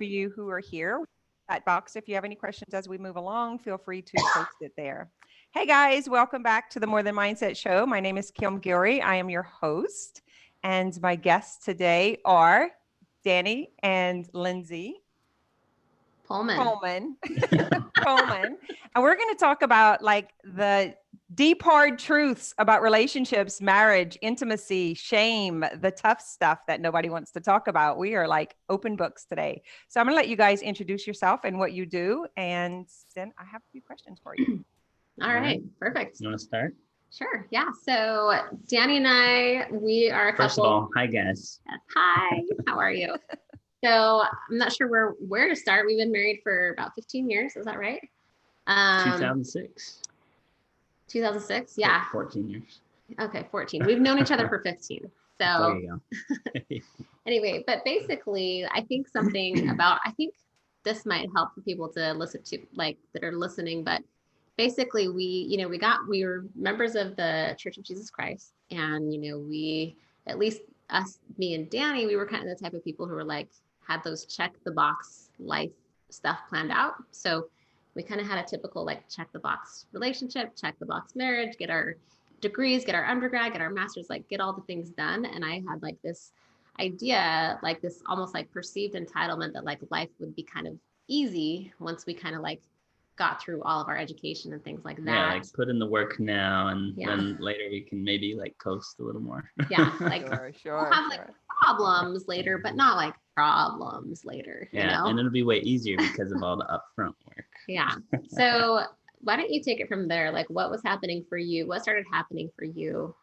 for you who are here. That box, if you have any questions as we move along, feel free to post it there. Hey guys, welcome back to the More Than Mindset Show. My name is Kim Guillory. I am your host, and my guests today are Danny and Lindsay Poelman. Poelman. And we're going to talk about like the deep, hard truths about relationships, marriage, intimacy, shame, the tough stuff that nobody wants to talk about. We are like open books today. So I'm going to let you guys introduce yourself and what you do. And then I have a few questions for you. All right. Perfect. You want to start? Sure. Yeah. So Danny and I, we are a couple. First of all, hi guys. Hi. How are you? So I'm not sure where to start. We've been married for about 15 years. Is that right? 2006. 2006. Yeah. 14 years. Okay. 14. We've known each other for 15. So There you go. Anyway, but basically I think I think this might help for people to listen to, like, that are listening, but basically we were members of the Church of Jesus Christ. And, we, at least us, me and Danny, we were kind of the type of people who were like, had those check the box life stuff planned out. So we kind of had a typical like check the box relationship, check the box marriage, get our degrees, get our undergrad, get our master's, like get all the things done. And I had like this idea, like this almost like perceived entitlement that like life would be kind of easy once we kind of like got through all of our education and things like that. Yeah, like put in the work now, and then later we can maybe like coast a little more. Yeah, like sure. We'll have like problems later, but not like problems later. Yeah, and it'll be way easier because of all the upfront work. Yeah. So why don't you take it from there? Like, what was happening for you? What started happening for you?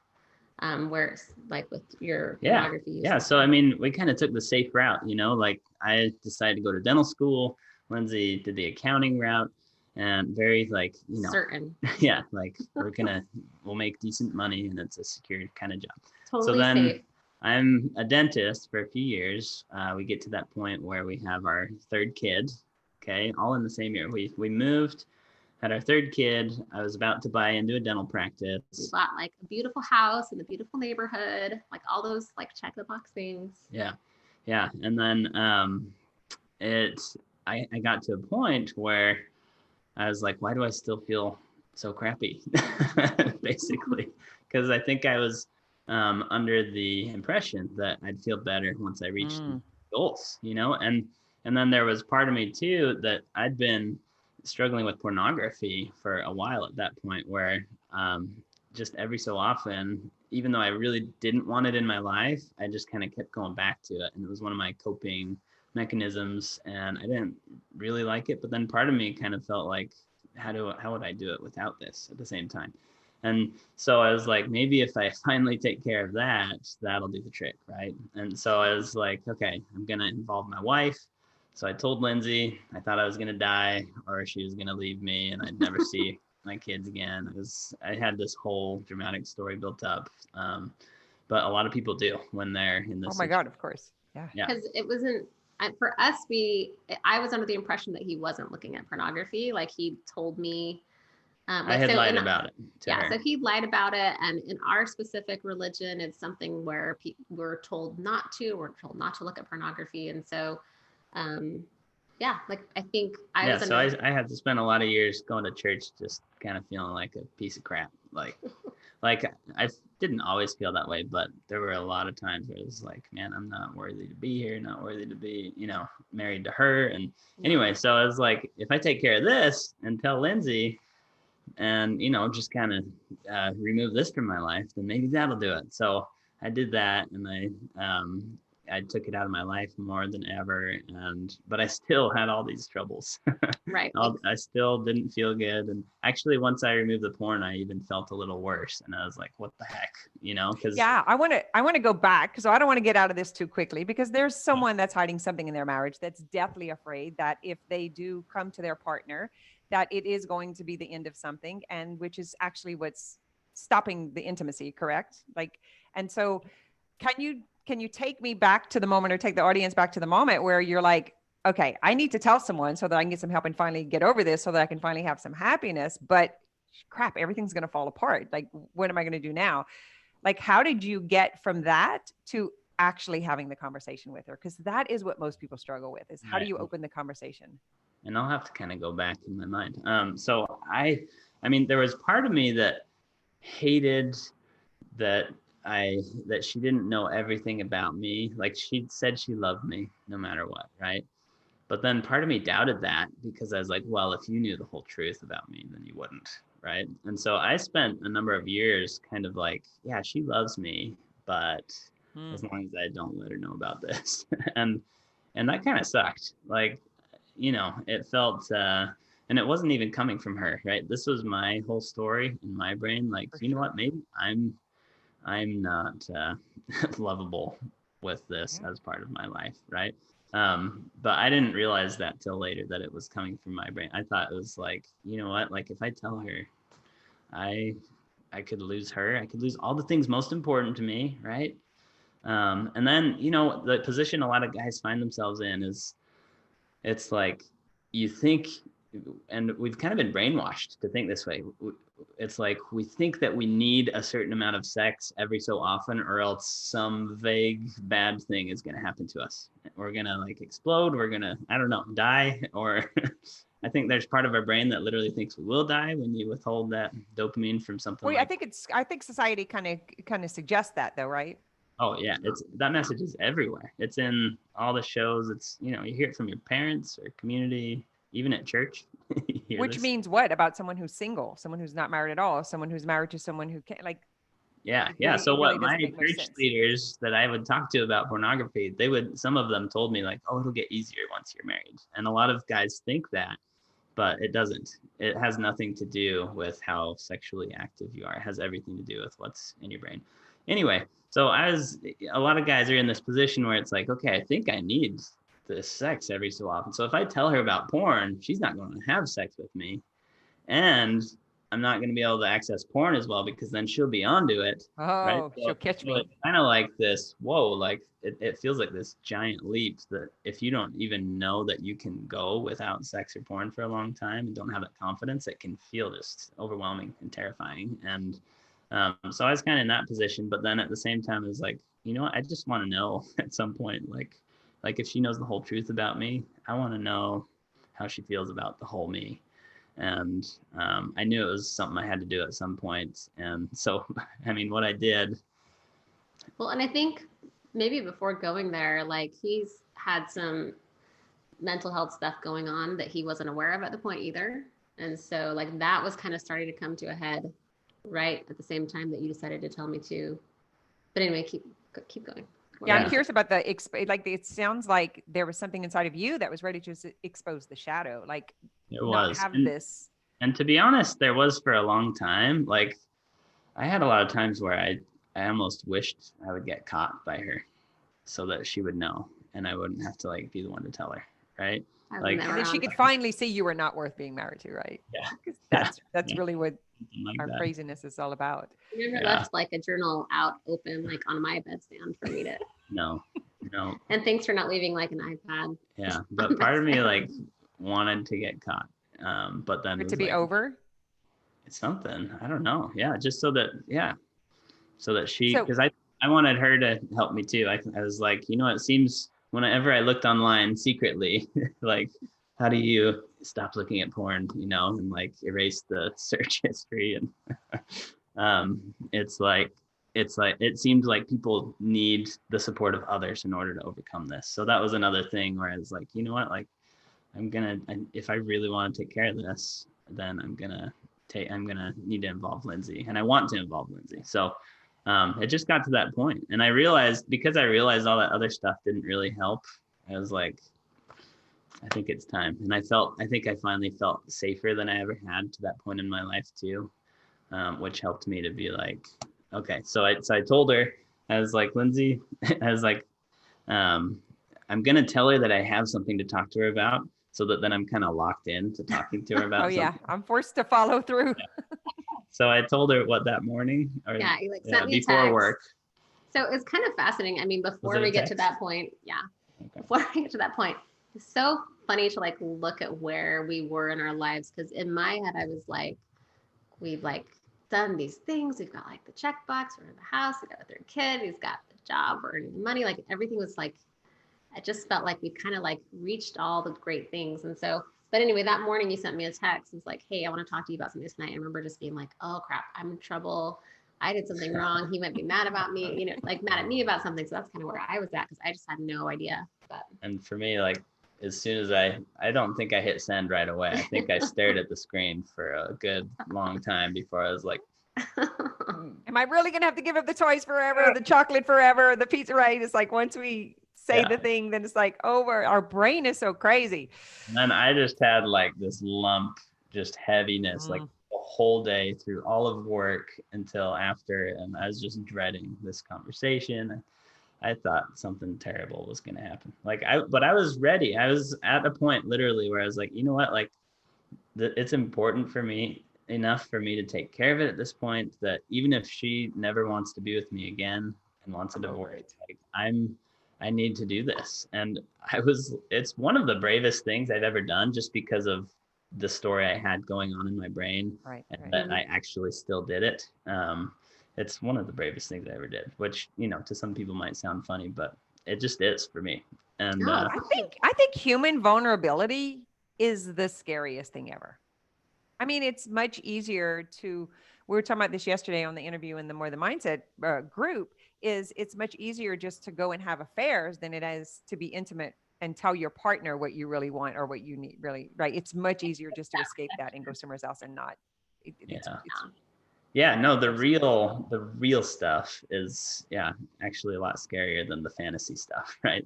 Where like with your pornography? Yeah. So I mean, we kind of took the safe route. Like I decided to go to dental school. Lindsay did the accounting route. And very like, certain. Yeah, like we'll make decent money and it's a secure kind of job. Totally so then safe. I'm a dentist for a few years. We get to that point where we have our third kid. Okay, all in the same year. We moved, had our third kid. I was about to buy into a dental practice. We bought like a beautiful house in a beautiful neighborhood, like all those like check the box things. Yeah. And then I got to a point where I was like, why do I still feel so crappy? Basically, because I think I was under the impression that I'd feel better once I reached goals, and then there was part of me too that I'd been struggling with pornography for a while at that point, where just every so often, even though I really didn't want it in my life, I just kind of kept going back to it. And it was one of my coping mechanisms, and I didn't really like it, but then part of me kind of felt like, how would I do it without this at the same time? And so I was like, maybe if I finally take care of that, that'll do the trick, right? And so I was like, okay, I'm gonna involve my wife. So I told Lindsay I thought I was gonna die or she was gonna leave me and I'd never see my kids again. I had this whole dramatic story built up, but a lot of people do when they're in this. Oh my God, of course. Yeah. Because it wasn't. For us, I was under the impression that he wasn't looking at pornography. Like he told me. I had lied about it. So he lied about it. And in our specific religion, it's something where we're told not to. We're told not to look at pornography. And so, like I think I had to spend a lot of years going to church just kind of feeling like a piece of crap. Like I didn't always feel that way, but there were a lot of times where it was like, man, I'm not worthy to be here, not worthy to be, married to her. And anyway, so I was like, if I take care of this and tell Lindsay and, just kind of remove this from my life, then maybe that'll do it. So I did that, and I took it out of my life more than ever. But I still had all these troubles. Right. I still didn't feel good. And actually, once I removed the porn, I even felt a little worse. And I was like, what the heck, I want to go back, because I don't want to get out of this too quickly, because there's someone that's hiding something in their marriage that's deathly afraid that if they do come to their partner, that it is going to be the end of something, and which is actually what's stopping the intimacy, correct? And so can you take me back to the moment, or take the audience back to the moment where you're like, okay, I need to tell someone so that I can get some help and finally get over this, so that I can finally have some happiness, but crap, everything's going to fall apart. Like, what am I going to do now? Like, how did you get from that to actually having the conversation with her, because that is what most people struggle with, is how do Right. you open the conversation? And I'll have to kind of go back in my mind. So I mean, there was part of me that hated that that she didn't know everything about me. Like, she said she loved me no matter what, right? But then part of me doubted that, because I was like, well, if you knew the whole truth about me, then you wouldn't, right? And so I spent a number of years kind of like, yeah, she loves me, but as long as I don't let her know about this. And that kind of sucked. Like, it felt and it wasn't even coming from her, right? This was my whole story in my brain. Like, For you know sure. what? Maybe I'm not lovable with this Yeah. as part of my life, right? But I didn't realize that till later, that it was coming from my brain. I thought it was like, you know what? Like, if I tell her, I I could lose her. I could lose all the things most important to me, right? And then, the position a lot of guys find themselves in is, it's like, you think, and we've kind of been brainwashed to think this way. It's like, we think that we need a certain amount of sex every so often, or else some vague bad thing is going to happen to us. We're going to like explode. We're going to, I don't know, die. Or I think there's part of our brain that literally thinks we will die when you withhold that dopamine from something Well, like, I think society kind of suggests that, though, right? oh yeah, it's, that message is everywhere. It's in all the shows. It's, you hear it from your parents or community, even at church. You hear Which this. means what about someone who's single, someone who's not married at all, someone who's married to someone who can't, like, Yeah, yeah. So it really what my doesn't make much church sense. leaders that I would talk to about pornography, some of them told me like, oh, it'll get easier once you're married. And a lot of guys think that, but it doesn't. It has nothing to do with how sexually active you are. It has everything to do with what's in your brain. Anyway, so a lot of guys are in this position where it's like, okay, I think I need this sex every so often. So if I tell her about porn, she's not going to have sex with me. And I'm not going to be able to access porn as well, because then she'll be onto it, right? Oh, she'll So, catch so me. it's kind of like this, whoa, like it feels like this giant leap that if you don't even know that you can go without sex or porn for a long time and don't have that confidence, it can feel just overwhelming and terrifying. And so I was kind of in that position, but then at the same time, it was like, you know what? I just want to know at some point, like if she knows the whole truth about me, I want to know how she feels about the whole me. And I knew it was something I had to do at some point. And so, I mean, what I did. Well, and I think maybe before going there, like he's had some mental health stuff going on that he wasn't aware of at the point either. And so like that was kind of starting to come to a head right at the same time that you decided to tell me to. But anyway, keep going. Yeah, I'm Yeah. curious about like it sounds like there was something inside of you that was ready to expose the shadow, like It not was. have this. And to be honest, there was for a long time. Like, I had a lot of times where I almost wished I would get caught by her so that she would know and I wouldn't have to like be the one to tell her. Right. I was Like, never And then she on. could finally see you were not worth being married to, right? yeah. 'Cause Yeah. that's Yeah. really what Something like our that. craziness is all about. You never Yeah. left like a journal out open, like on my bedstand for me to. No. And thanks for not leaving like an iPad. Yeah. But part of me like wanted to get caught. But then For it it to was be like, over. it's something. I don't know. Yeah. Just so that, yeah. So that So because I wanted her to help me too. I was like, it seems whenever I looked online secretly, like, how do you stop looking at porn, and like erase the search history? And it seemed like people need the support of others in order to overcome this. So that was another thing where I was like, you know what, like if I really want to take care of this, then I'm gonna need to involve Lindsay, and I want to involve Lindsay. So it just got to that point, and I realized all that other stuff didn't really help. I was like, I think it's time. And I think I finally felt safer than I ever had to that point in my life too, which helped me to be like, okay. So I told her, I was like, Lindsay, I was like, I'm going to tell her that I have something to talk to her about, so that then I'm kind of locked in to talking to her about oh yeah, something. I'm forced to follow through. Yeah. So I told her that morning, or Yeah, you like sent me a before text. work. So it's kind of fascinating. I mean, before we get to that point, Okay. before we get to that point, it's so funny to like look at where we were in our lives. Because in my head, I was like, we've like done these things. We've got like the checkbox, we're in the house, we got a third kid, he's got the job, we're earning money. Like everything was like, I just felt like we kind of like reached all the great things. And so, but anyway, that morning you sent me a text. It's like, hey, I want to talk to you about something tonight. I remember just being like, oh crap, I'm in trouble. I did something wrong. He might be mad about me, like mad at me about something. So that's kind of where I was at because I just had no idea. But And for me, like as soon as I don't think I hit send right away. I think I stared at the screen for a good long time before I was like, am I really going to have to give up the toys forever, the chocolate forever, the pizza, right? It's like once we say the thing, then it's like over. Our brain is so crazy. And then I just had like this lump, just heaviness, like the whole day through all of work until after. And I was just dreading this conversation. I thought something terrible was going to happen. But I was ready. I was at a point literally where I was like, you know what? Like it's important for me enough for me to take care of it at this point that even if she never wants to be with me again and wants a divorce, like I need to do this. And it's one of the bravest things I've ever done just because of the story I had going on in my brain and that I actually still did it. It's one of the bravest things I ever did, which, to some people might sound funny, but it just is for me. And I think human vulnerability is the scariest thing ever. I mean, it's much easier we were talking about this yesterday on the interview in the More Than Mindset group, it's much easier just to go and have affairs than it is to be intimate and tell your partner what you really want or what you need, really, right? It's much easier just to escape that and go somewhere else and not. No, the real stuff is actually a lot scarier than the fantasy stuff, right?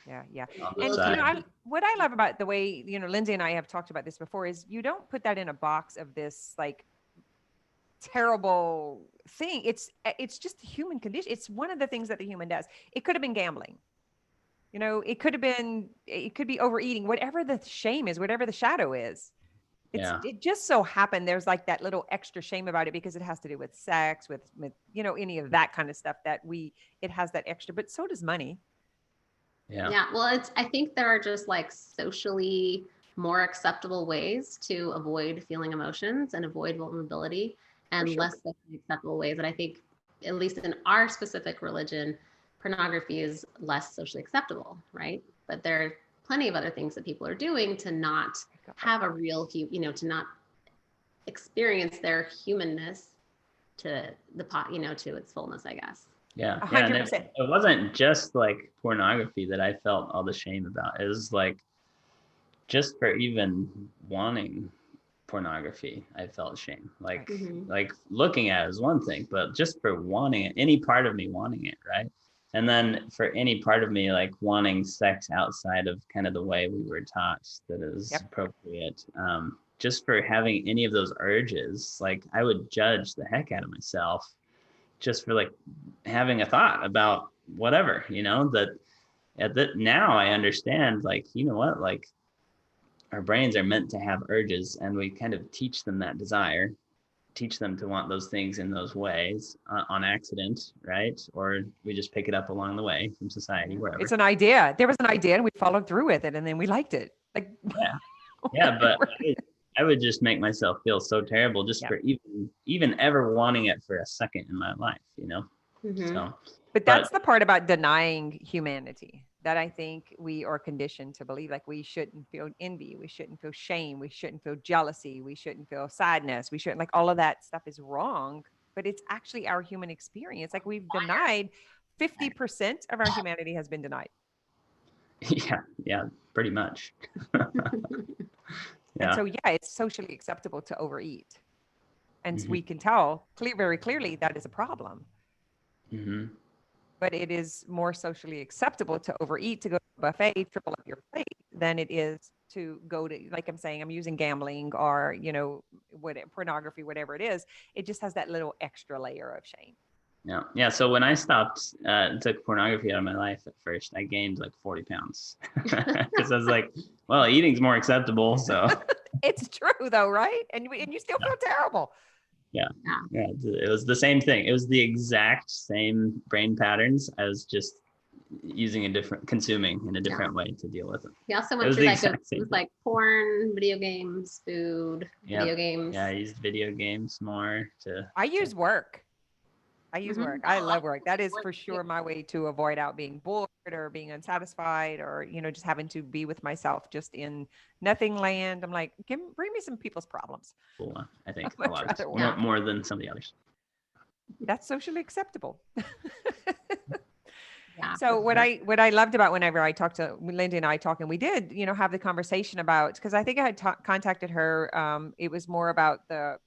And what I love about the way, Lindsay and I have talked about this before is you don't put that in a box of this like terrible thing. It's just the human condition. It's one of the things that the human does. It could have been gambling. It could be overeating, whatever the shame is, whatever the shadow is. It just so happened there's like that little extra shame about it because it has to do with sex, with any of that kind of stuff that it has that extra, but so does money. Yeah. Well, I think there are just like socially more acceptable ways to avoid feeling emotions and avoid vulnerability, and less socially acceptable ways that I think, at least in our specific religion, pornography is less socially acceptable, right? But there are plenty of other things that people are doing to not have a real, to not experience their humanness to to its fullness, I guess. Yeah. 100%. And it wasn't just like pornography that I felt all the shame about. It was like just for even wanting pornography, I felt shame. Like looking at it is one thing, but just for wanting it, any part of me wanting it, right? And then for any part of me like wanting sex outside of kind of the way we were taught that is appropriate, just for having any of those urges, like I would judge the heck out of myself just for like having a thought about whatever, that now I understand, like, what, like our brains are meant to have urges and we kind of teach them that desire, teach them to want those things in those ways on accident, right? Or we just pick it up along the way from society, wherever. It's an idea. There was an idea and we followed through with it and then we liked it. Like, but I would just make myself feel so terrible just for even ever wanting it for a second in my life, So, but that's the part about denying humanity that I think we are conditioned to believe. Like we shouldn't feel envy, we shouldn't feel shame, we shouldn't feel jealousy, we shouldn't feel sadness, we shouldn't, like all of that stuff is wrong. But it's actually our human experience. Like we've denied 50% of our humanity has been denied. Yeah, pretty much. And so, it's socially acceptable to overeat. And we can tell very clearly that is a problem. But it is more socially acceptable to overeat, to go to a buffet, triple up your plate, than it is to go to, like I'm saying, I'm using gambling or, pornography, whatever it is. It just has that little extra layer of shame. Yeah. So when I stopped, took pornography out of my life at first, I gained like 40 pounds because I was like, well, eating's more acceptable. So it's true though, right? And you still feel terrible. Yeah. It was the same thing. It was the exact same brain patterns. I was just using consuming in a different way to deal with it. He also It went was through the like exact it same was like porn, video games, food, video games. Yeah, I used video games more to. I use work. I use Mhm. work. I love work. That is for sure my way to avoid out being bored or being unsatisfied or, just having to be with myself just in nothing land. I'm like, bring me some people's problems. Cool one, I think I'd a lot rather work. more than some of the others. That's socially acceptable. Yeah. So what I loved about whenever I talked to Lindsay and I talk, and we did, have the conversation about, because I think I had contacted her. It was more about the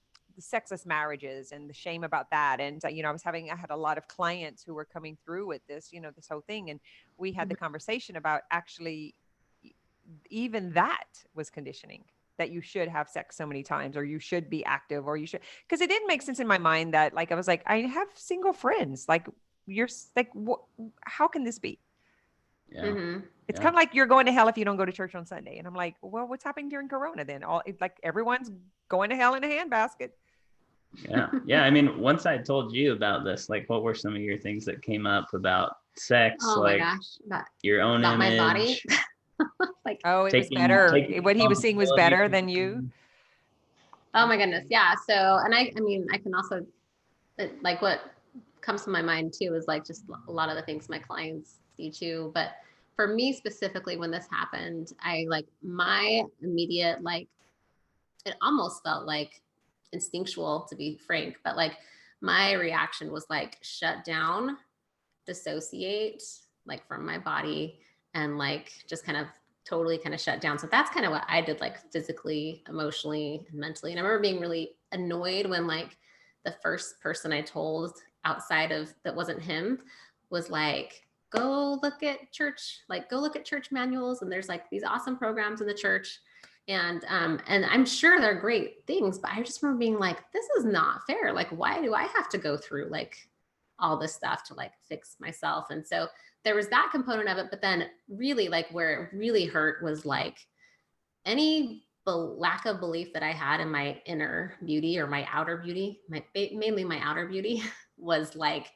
sexless marriages and the shame about that. And, I had a lot of clients who were coming through with this, this whole thing. And we had the conversation about actually even that was conditioning, that you should have sex so many times, or you should be active, or you should, because it didn't make sense in my mind that, like, I was like, I have single friends, like, you're like, how can this be? Yeah. Mm-hmm. It's kind of like you're going to hell if you don't go to church on Sunday. And I'm like, well, what's happening during Corona then? Like everyone's going to hell in a handbasket. Yeah. I mean, once I told you about this, like, what were some of your things that came up about sex? Oh like, my gosh. your own about image. my body. Like, oh, it was better. What he was seeing was better than you. Oh my goodness. Yeah. So, and I mean, I can also, like, what comes to my mind too is like just a lot of the things my clients see too. But for me specifically, when this happened, my immediate, like, it almost felt like instinctual, to be frank, but like my reaction was like shut down, dissociate, like, from my body, and like just kind of totally kind of shut down. So that's kind of what I did, like, physically, emotionally, and mentally. And I remember being really annoyed when, like, the first person I told outside of that wasn't him was like, go look at church manuals, and there's like these awesome programs in the church, and I'm sure they're great things, but I just remember being like, this is not fair. Like, why do I have to go through like all this stuff to like fix myself? And so there was that component of it. But then really, like, where it really hurt was like any lack of belief that I had in my inner beauty or my outer beauty, mainly my outer beauty, was like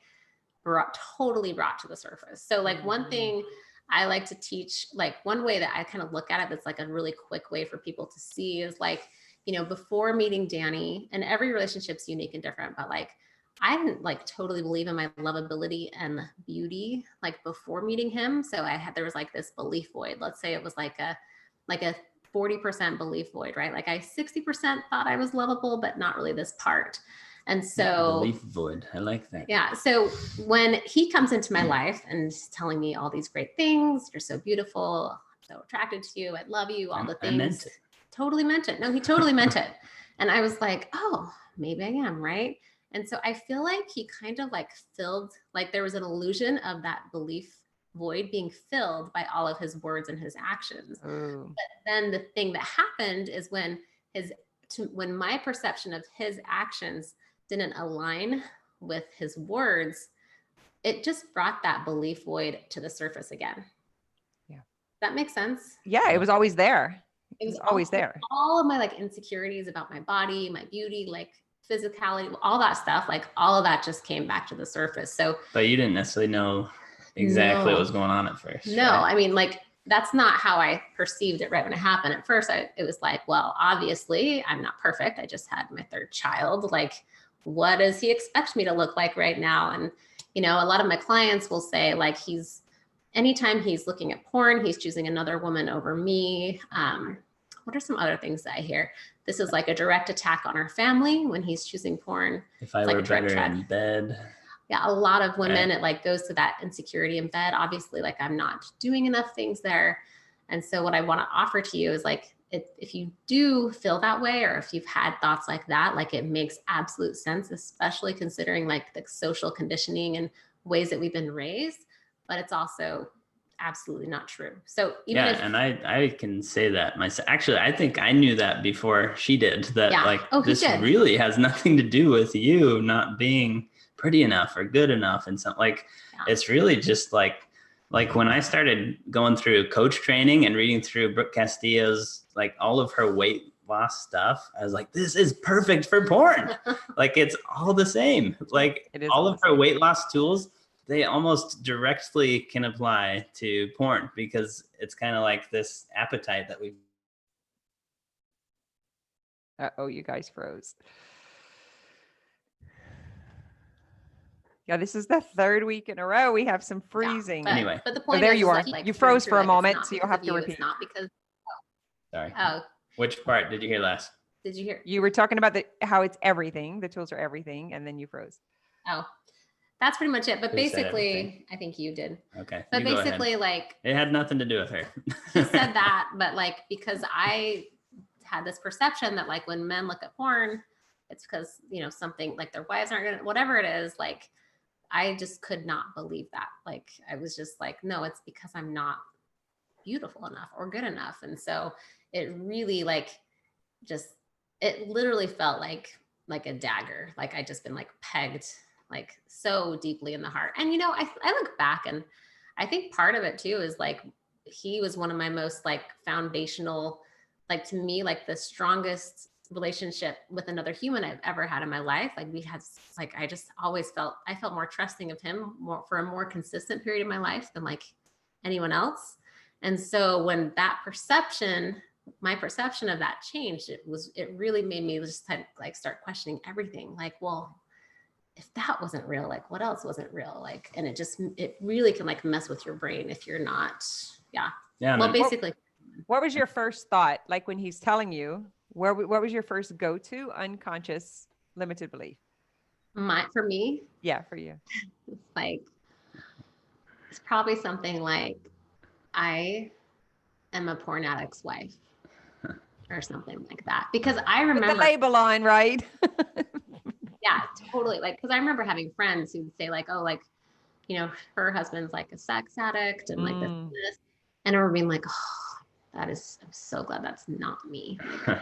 totally brought to the surface. So like one thing I like to teach, like one way that I kind of look at it, that's like a really quick way for people to see, is like, before meeting Danny, and every relationship's unique and different, but like, I didn't like totally believe in my lovability and beauty like before meeting him. So there was like this belief void. Let's say it was like a 40% belief void, right? Like I 60% thought I was lovable, but not really this part. And so belief void. I like that. Yeah. So when he comes into my life and is telling me all these great things, you're so beautiful, I'm so attracted to you, I love you, all the things. I meant it. Totally meant it. No, he totally meant it. And I was like, oh, maybe I am, right? And so I feel like he kind of like filled, like there was an illusion of that belief void being filled by all of his words and his actions. Ooh. But then the thing that happened is when my perception of his actions didn't align with his words, it just brought that belief void to the surface again. Yeah. That makes sense? Yeah, it was always there. It was always there. All of my like insecurities about my body, my beauty, like physicality, all that stuff, like all of that just came back to the surface. So, but you didn't necessarily know exactly what was going on at first. No, right? I mean, like, that's not how I perceived it right when it happened. At first, it was like, well, obviously I'm not perfect. I just had my third child. Like, what does he expect me to look like right now? And, a lot of my clients will say like, anytime he's looking at porn, he's choosing another woman over me. What are some other things that I hear? This is like a direct attack on our family when he's choosing porn. If I were better in bed. Yeah, a lot of women, it like goes to that insecurity in bed. Obviously, like I'm not doing enough things there. And so what I want to offer to you is like, if you do feel that way, or if you've had thoughts like that, like it makes absolute sense, especially considering like the social conditioning and ways that we've been raised, but it's also absolutely not true. So even and I can say that myself. Actually, I think I knew that before she did, that this really has nothing to do with you not being pretty enough or good enough. And so like, it's really just like when I started going through coach training and reading through Brooke Castillo's, like all of her weight loss stuff, I was like, this is perfect for porn. Like it's all the same. Like all of her weight loss tools, they almost directly can apply to porn, because it's kind of like this appetite that we. Oh, you guys froze. Yeah, this is the third week in a row we have some freezing. But, Anyway. but the point there is, you are. like, You through and froze through, for a like, it's moment, not so you'll because have of to you, repeat. It's not because. Sorry. Oh, Which part did you hear last? did you hear? You were talking about how it's everything. The tools are everything, and then you froze. Oh, that's pretty much it. But Who said basically, everything? I think you did. Okay. But you go ahead. basically, like, It had nothing to do with her. he said that, but like, because I had this perception that like when men look at porn, it's because, you know, something like their wives aren't gonna, whatever it is, like, I just could not believe that. Like, I was just like, no, it's because I'm not beautiful enough or good enough. And so it really like, just, it literally felt like a dagger. Like I just been like pegged like so deeply in the heart. And, you know, I look back and I think part of it too is like, he was one of my most like foundational, like to me, like the strongest relationship with another human I've ever had in my life. Like we had, like, I just always felt, I felt more trusting of him more for a more consistent period of my life than like anyone else. And so when that perception, my perception of that changed, it really made me just like start questioning everything. Like, well, if that wasn't real, like what else wasn't real? Like, and it really can like mess with your brain if you're not, yeah. Well, basically. What was your first thought? Like when he's telling you, what was your first go-to unconscious limited belief? For me? Yeah, for you. Like, it's probably something like, I am a porn addict's wife or something like that. Because I remember with the label on, right? Yeah, totally. Like, cause I remember having friends who'd say like, oh, like, you know, her husband's like a sex addict and like this. And I remember being like, oh, I'm so glad that's not me. Like,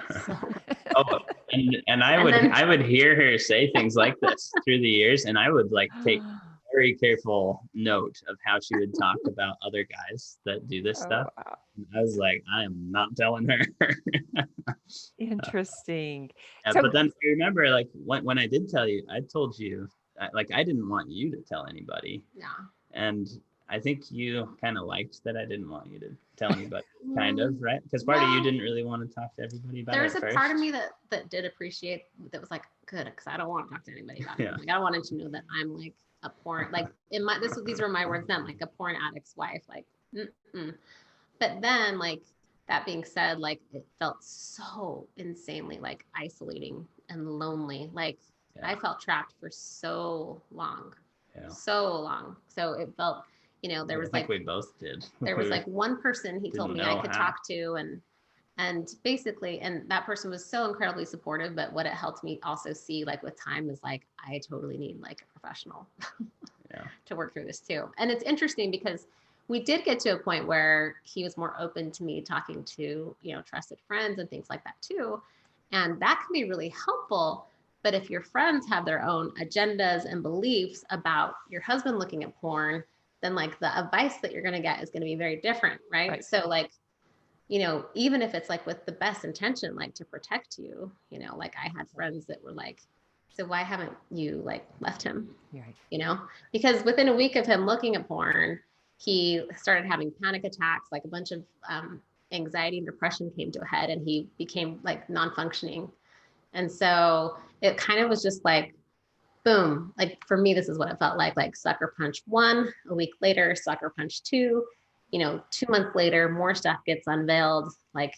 and I would hear her say things like this through the years, and I would like take very careful note of how she would talk about other guys that do this stuff. Wow. I was like, I am not telling her. Interesting. But then I remember, like, when I did tell you, I told you, like, I didn't want you to tell anybody. Yeah. And I think you kind of liked that I didn't want you to tell anybody, kind of, right? Because part of you didn't really want to talk to everybody about it. There's a part of me that did appreciate, that was like, good, because I don't want to talk to anybody about it. Like, I wanted to know that I'm like a porn, like these were my words then, like a porn addict's wife, like, But then, like, that being said, like, it felt so insanely like isolating and lonely. Like, I felt trapped for so long. So it felt, you know, there was I think we both did. There was like one person he told me I could talk to, and basically, and that person was so incredibly supportive. But what it helped me also see, like with time, is like I totally need like a professional to work through this too. And it's interesting because we did get to a point where he was more open to me talking to, you know, trusted friends and things like that too. And that can be really helpful. But if your friends have their own agendas and beliefs about your husband looking at porn, then like the advice that you're going to get is going to be very different. Right. So like, you know, even if it's like with the best intention, like to protect you, you know, like I had friends that were like, so why haven't you like left him? Right. You know, because within a week of him looking at porn, he started having panic attacks, like a bunch of anxiety and depression came to a head, and he became like non-functioning. And so it kind of was just like, boom, like for me, this is what it felt like sucker punch 1, a week later, sucker punch 2, you know, 2 months later, more stuff gets unveiled, like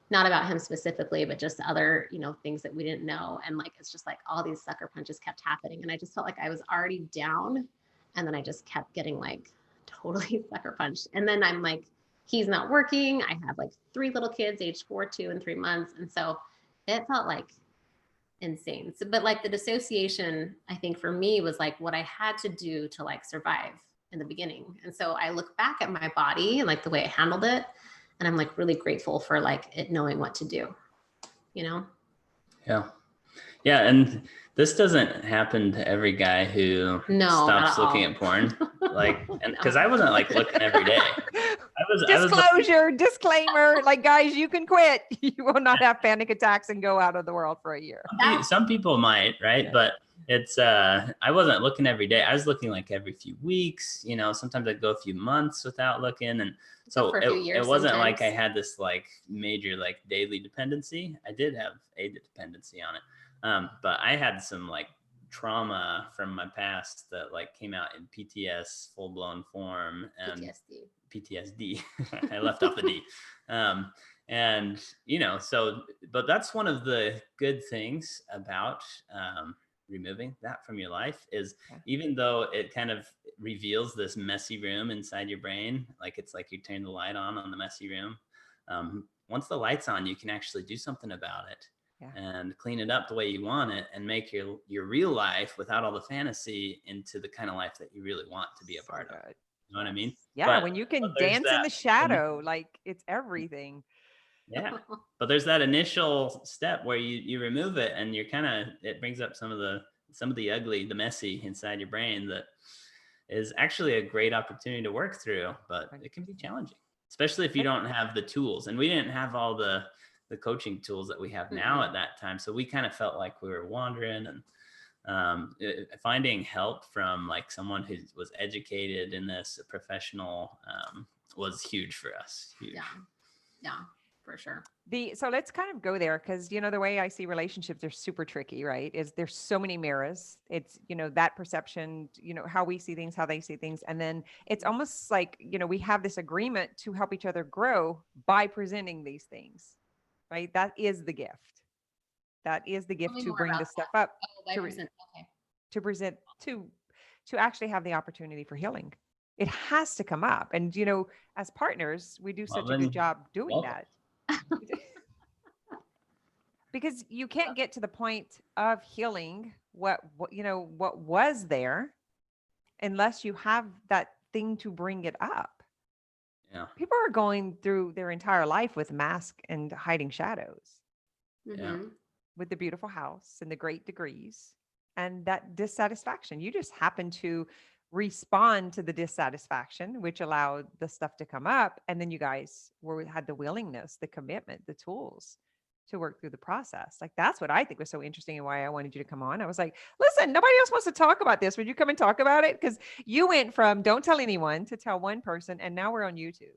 not about him specifically, but just other, you know, things that we didn't know. And like, it's just like all these sucker punches kept happening. And I just felt like I was already down. And then I just kept getting like totally sucker punched. And then I'm like, he's not working. I have like 3 little kids, aged 4, 2, and 3 months. And so it felt like insane. So, but like the dissociation, I think for me was like what I had to do to like survive in the beginning. And so I look back at my body and like the way I handled it, and I'm like really grateful for like it knowing what to do, you know? Yeah. And this doesn't happen to every guy who stops looking at porn. Like, and because I wasn't like looking every day. Disclaimer, like, guys, you can quit. You will not have panic attacks and go out of the world for a year. Some people might, right? it's I wasn't looking every day. I was looking like every few weeks, you know, sometimes I'd go a few months without looking. And so for a few years it wasn't like I sometimes. had this like major like daily dependency. I did have a dependency on it. But I had some like trauma from my past that like came out in PTS full blown form and PTSD. I left off the D. And you know, so but that's one of the good things about removing that from your life is even though it kind of reveals this messy room inside your brain, like it's like you turn the light on the messy room. Once the light's on, you can actually do something about it and clean it up the way you want it and make your real life without all the fantasy into the kind of life that you really want to be a part of. You know what I mean? Yeah, when you can dance in the shadow, like it's everything. Yeah, but there's that initial step where you remove it and you're kind of, it brings up some of the ugly, the messy inside your brain that is actually a great opportunity to work through, but it can be challenging, especially if you don't have the tools. And we didn't have all the coaching tools that we have now at that time. So we kind of felt like we were wandering, and finding help from like someone who was educated in this, a professional, was huge for us. Huge. Yeah, for sure. So let's kind of go there because, you know, the way I see relationships are super tricky, right? Is there's so many mirrors. It's, you know, that perception, you know, how we see things, how they see things. And then it's almost like, you know, we have this agreement to help each other grow by presenting these things, right? That is the gift. That is the gift to bring this stuff up, to present, to actually have the opportunity for healing. It has to come up. And, you know, as partners, we do such a good job doing that. Because you can't get to the point of healing what you know, what was there unless you have that thing to bring it up. Yeah. People are going through their entire life with mask and hiding shadows. Yeah. With the beautiful house and the great degrees and that dissatisfaction. You just happen to respond to the dissatisfaction, which allowed the stuff to come up. And then you guys had the willingness, the commitment, the tools to work through the process. Like, that's what I think was so interesting and why I wanted you to come on. I was like, listen, nobody else wants to talk about this. Would you come and talk about it? Because you went from don't tell anyone to tell one person, and now we're on YouTube.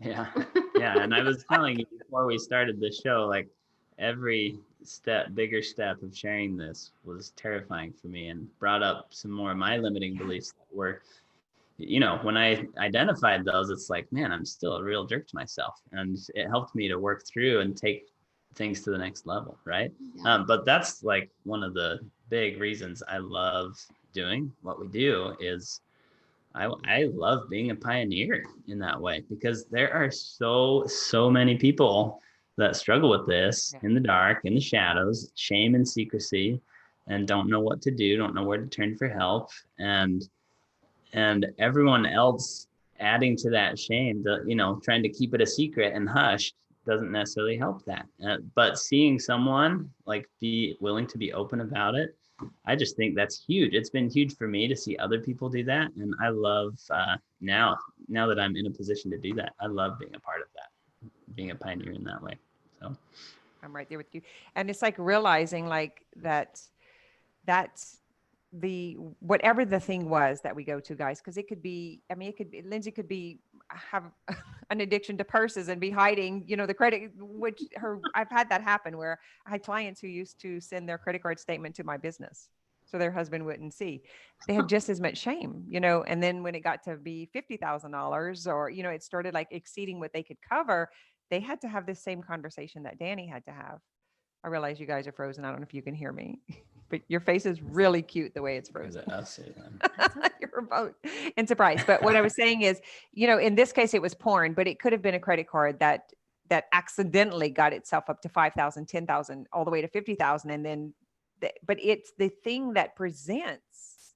Yeah. Yeah. And I was telling you before we started the show, like every bigger step of sharing this was terrifying for me and brought up some more of my limiting beliefs that were, you know, when I identified those, it's like, man, I'm still a real jerk to myself. And it helped me to work through and take things to the next level. Right. But that's like one of the big reasons I love doing what we do is I love being a pioneer in that way, because there are so many people that struggle with this in the dark, in the shadows, shame and secrecy, and don't know what to do, don't know where to turn for help. And everyone else adding to that shame, you know, trying to keep it a secret and hushed doesn't necessarily help that. But seeing someone like be willing to be open about it, I just think that's huge. It's been huge for me to see other people do that. And I love now that I'm in a position to do that, I love being a part of that, being a pioneer in that way. So I'm right there with you. And it's like realizing like that's the whatever the thing was that we go to, guys, because it could be, I mean, it could be, Lindsay could be have an addiction to purses and be hiding, you know, the credit, which I've had that happen where I had clients who used to send their credit card statement to my business so their husband wouldn't see. They had just as much shame, you know. And then when it got to be $50,000 or, you know, it started like exceeding what they could cover, they had to have this same conversation that Danny had to have. I realize you guys are frozen. I don't know if you can hear me, but your face is really cute the way it's frozen. You're both in surprise. But what I was saying is, you know, in this case, it was porn, but it could have been a credit card that accidentally got itself up to 5,000, 10,000, all the way to 50,000. And then, but it's the thing that presents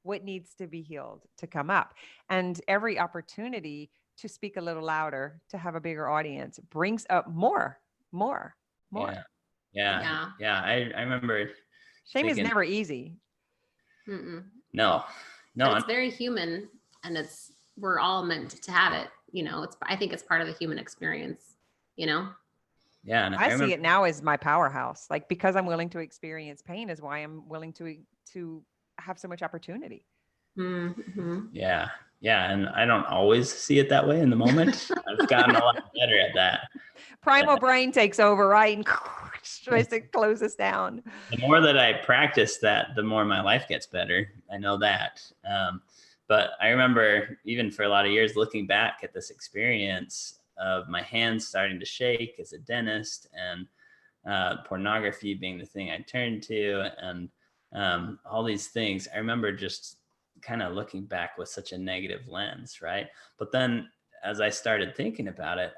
what needs to be healed to come up. And every opportunity to speak a little louder, to have a bigger audience, brings up more. Yeah. I remember. Shame is never easy. No. But it's very human, and we're all meant to have it. You know, I think it's part of the human experience, you know? Yeah. And I see remember, it now as my powerhouse. Like, because I'm willing to experience pain is why I'm willing to have so much opportunity. Mm-hmm. yeah. Yeah. And I don't always see it that way in the moment. I've gotten a lot better at that. Primal brain takes over, right? And tries to close us down. The more that I practice that, the more my life gets better. I know that. But I remember even for a lot of years looking back at this experience of my hands starting to shake as a dentist, and pornography being the thing I turned to, and all these things. I remember just kind of looking back with such a negative lens, right? But then as I started thinking about it,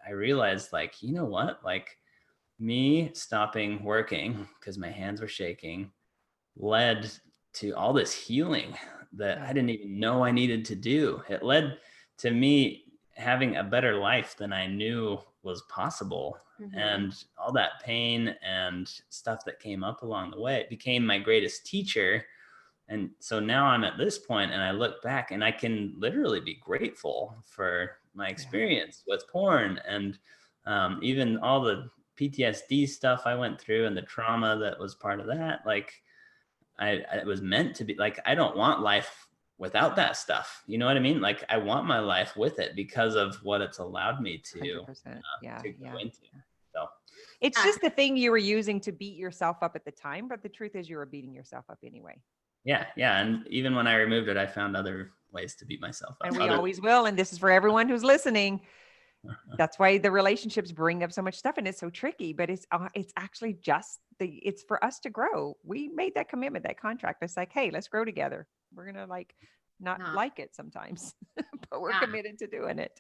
I realized, like, you know what? Like, me stopping working because my hands were shaking led to all this healing that I didn't even know I needed to do. It led to me having a better life than I knew was possible. Mm-hmm. And all that pain and stuff that came up along the way, it became my greatest teacher. And so now I'm at this point and I look back and I can literally be grateful for my experience with porn, and even all the PTSD stuff I went through and the trauma that was part of that. Like, it was meant to be. Like, I don't want life without that stuff. You know what I mean? Like, I want my life with it because of what it's allowed me to 100%. go into. So It's just the thing you were using to beat yourself up at the time, but the truth is you were beating yourself up anyway. yeah. And even when I removed it, I found other ways to beat myself up. And we always will. And this is for everyone who's listening. That's why the relationships bring up so much stuff, and it's so tricky, but it's actually just it's for us to grow. We made that commitment, that contract. It's like, hey, let's grow together. We're going to not like it sometimes, but we're committed to doing it.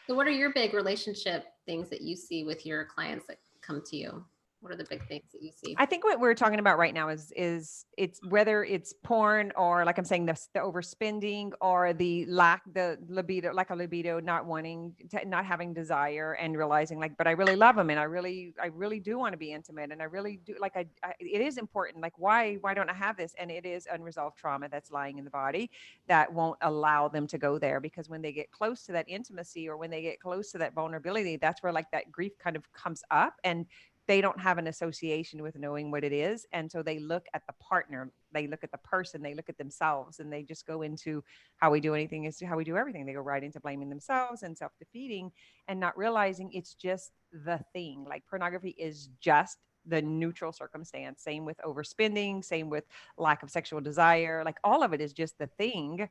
So what are your big relationship things that you see with your clients that come to you? What are the big things that you see? I think what we're talking about right now is it's whether it's porn or, like I'm saying, the overspending, or the libido, like a libido, not wanting to, not having desire, and realizing, like, but I really love him, and I really do want to be intimate, and I really do, like, it is important. Like, why don't I have this? And it is unresolved trauma that's lying in the body that won't allow them to go there, because when they get close to that intimacy, or when they get close to that vulnerability, that's where, like, that grief kind of comes up, and they don't have an association with knowing what it is. And so they look at the partner, they look at the person, they look at themselves, and they just go into how we do anything is how we do everything. They go right into blaming themselves and self-defeating, and not realizing it's just the thing. Like, pornography is just the neutral circumstance. Same with overspending, same with lack of sexual desire. Like, all of it is just the thing.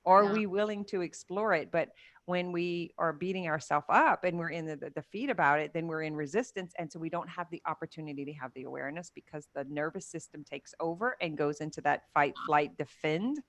Are we willing to explore it? But when we are beating ourselves up and we're in the feet about it, then we're in resistance. And so we don't have the opportunity to have the awareness, because the nervous system takes over and goes into that fight, flight, defend.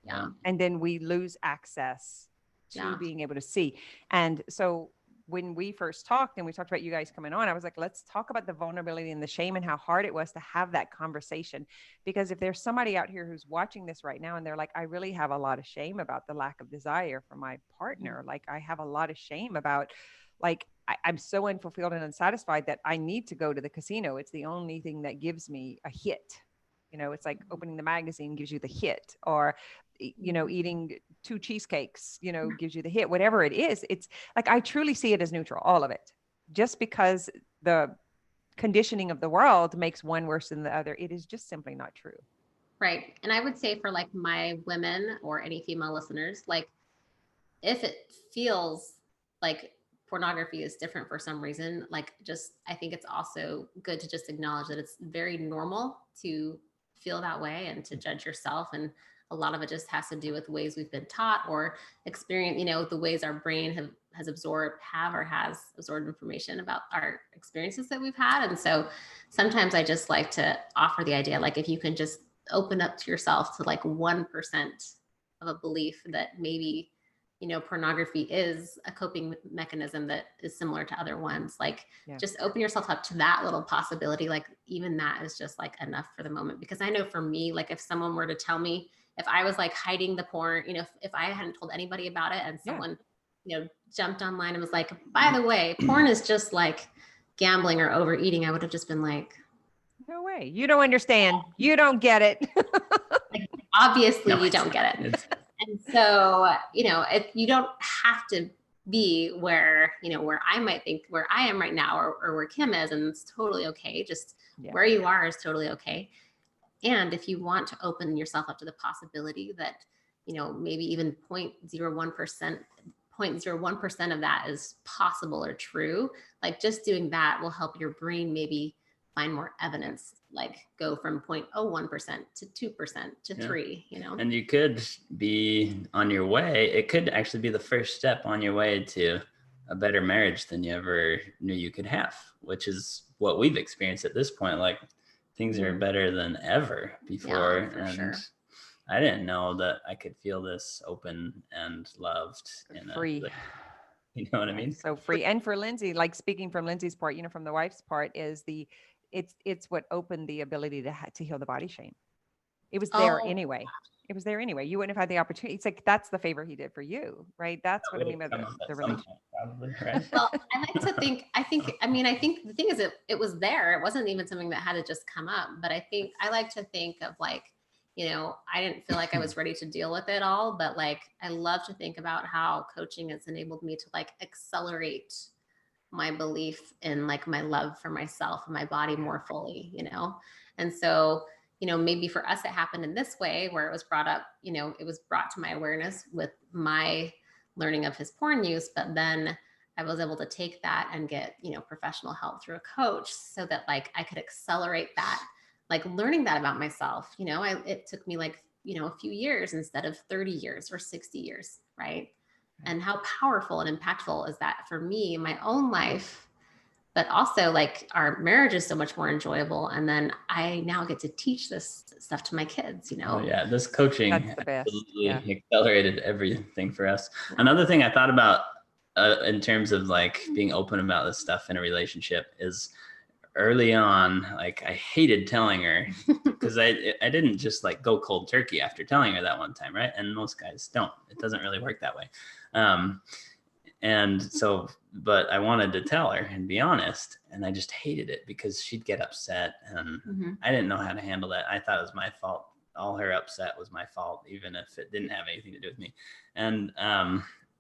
Yeah. And then we lose access to being able to see. And so when we first talked, and we talked about you guys coming on, I was like, let's talk about the vulnerability and the shame, and how hard it was to have that conversation. Because if there's somebody out here who's watching this right now and they're like, I really have a lot of shame about the lack of desire for my partner. Like, I have a lot of shame about, like, I'm so unfulfilled and unsatisfied that I need to go to the casino. It's the only thing that gives me a hit. You know, it's like opening the magazine gives you the hit, or, you know, eating 2 cheesecakes, you know, gives you the hit, whatever it is. It's like, I truly see it as neutral, all of it. Just because the conditioning of the world makes one worse than the other, it is just simply not true. Right. And I would say, for like my women or any female listeners, like, if it feels like pornography is different for some reason, like, just, I think it's also good to just acknowledge that it's very normal to feel that way and to judge yourself. And a lot of it just has to do with ways we've been taught or experience, you know, the ways our brain has absorbed information about our experiences that we've had. And so sometimes I just like to offer the idea, like, if you can just open up to yourself to like 1% of a belief that maybe, you know, pornography is a coping mechanism that is similar to other ones. Like, just open yourself up to that little possibility. Like, even that is just like enough for the moment. Because I know for me, like, if someone were to tell me, if I was like hiding the porn, you know, if I hadn't told anybody about it, and someone, you know, jumped online and was like, by the way, porn is just like gambling or overeating, I would have just been like, no way. You don't understand. You don't get it. like, obviously you don't get it. And so, you know, if you don't have to be where, where I might think where I am right now, or where Kim is, and it's totally okay. Just where you are is totally okay. And if you want to open yourself up to the possibility that, maybe even 0.01% of that is possible or true, like just doing that will help your brain maybe find more evidence, like go from 0.01% to 2% to 3%, And you could be on your way. It could actually be the first step on your way to a better marriage than you ever knew you could have, which is what we've experienced at this point. Like things are better than ever before. Yeah, for sure. I didn't know that I could feel this open and loved in free. You know what I mean? So free. And for Lindsay, like speaking from Lindsay's part, from the wife's part, is it's what opened the ability to heal the body shame. It was there anyway. It was there anyway. You wouldn't have had the opportunity. It's like, that's the favor he did for you, right? That's what I mean by the relationship. Probably, right? Well, I like to think, I think the thing is, it was there. It wasn't even something that had to just come up. But I like to think of like, I didn't feel like I was ready to deal with it all, but like, I love to think about how coaching has enabled me to like accelerate my belief in like my love for myself and my body more fully, And so, maybe for us, it happened in this way where it was brought up, it was brought to my awareness with my learning of his porn use, but then I was able to take that and get, professional help through a coach so that like I could accelerate that, like learning that about myself. It took me like, a few years instead of 30 years or 60 years, right? And how powerful and impactful is that for me in my own life, but also like our marriage is so much more enjoyable. And then I now get to teach this stuff to my kids, Oh, yeah. This coaching absolutely accelerated everything for us. Yeah. Another thing I thought about in terms of like being open about this stuff in a relationship is early on, like I hated telling her because I didn't just like go cold turkey after telling her that one time, right? And most guys don't. It doesn't really work that way. And so, but I wanted to tell her and be honest, and I just hated it because she'd get upset and I didn't know how to handle that. I thought it was my fault. All her upset was my fault, even if it didn't have anything to do with me. And,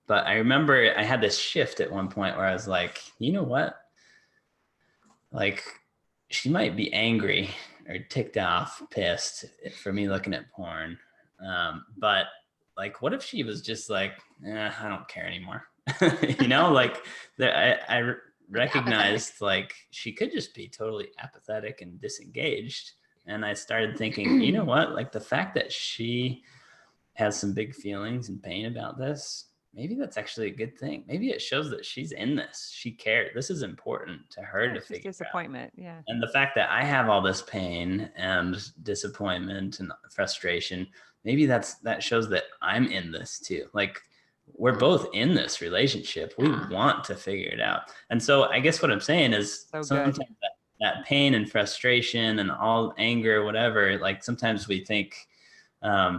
but I remember I had this shift at one point where I was like, you know what? Like she might be angry or ticked off, pissed for me looking at porn. But like, what if she was just like, I don't care anymore. Like I recognized like she could just be totally apathetic and disengaged. And I started thinking, you know what, like the fact that she has some big feelings and pain about this, maybe that's actually a good thing. Maybe it shows that she's in this. She cared. This is important to her to figure disappointment. out. Yeah. And the fact that I have all this pain and disappointment and frustration, maybe that shows that I'm in this too. Like we're both in this relationship. We want to figure it out. And so I guess what I'm saying is sometimes that pain and frustration and all anger, whatever, like sometimes we think,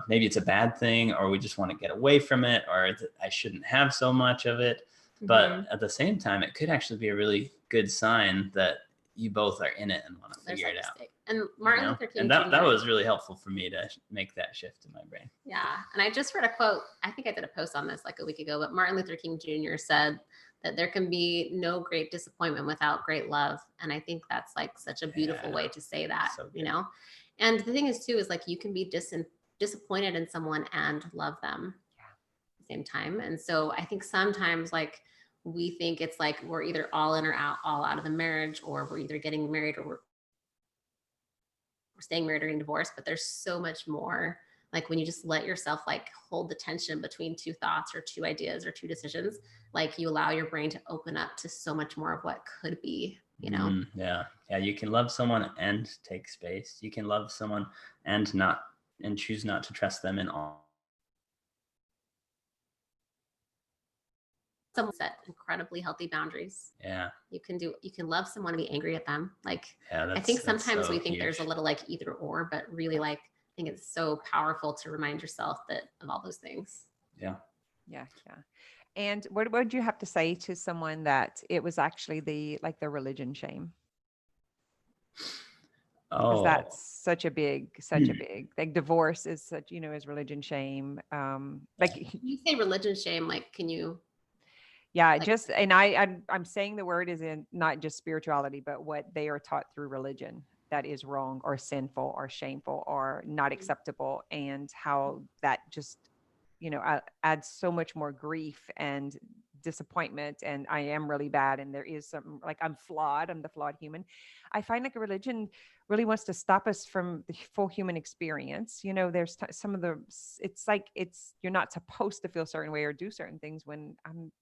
maybe it's a bad thing, or we just want to get away from it, or I shouldn't have so much of it. But at the same time, it could actually be a really good sign that you both are in it and want to figure it out. And Martin Luther King Jr. And that was really helpful for me to make that shift in my brain. Yeah. And I just read a quote. I think I did a post on this like a week ago, but Martin Luther King Jr. said that there can be no great disappointment without great love. And I think that's like such a beautiful way to say that, And the thing is too, is like you can be disappointed in someone and love them at the same time. And so I think sometimes like we think it's like we're either all in or all out of the marriage, or we're either getting married or we're staying married or getting divorced. But there's so much more, like when you just let yourself like hold the tension between two thoughts or two ideas or two decisions, like you allow your brain to open up to so much more of what could be, Yeah. You can love someone and take space. You can love someone and choose not to trust them in all. Someone set incredibly healthy boundaries. Yeah. You can love someone and be angry at them. Like, I think sometimes we think there's a little like either or, but really like, I think it's so powerful to remind yourself of all those things. Yeah. Yeah. And what would you have to say to someone that it was actually the religion shame? Because that's such a big, like divorce is such, is religion shame. Like you say religion shame, like, can you? Yeah, Like, just and I'm saying the word is in not just spirituality, but what they are taught through religion that is wrong or sinful or shameful or not acceptable, and how that just adds so much more grief and disappointment. And I am really bad, and there is some, like, I'm flawed. I'm the flawed human. I find like a religion really wants to stop us from the full human experience. There's some of the, it's like, you're not supposed to feel a certain way or do certain things, when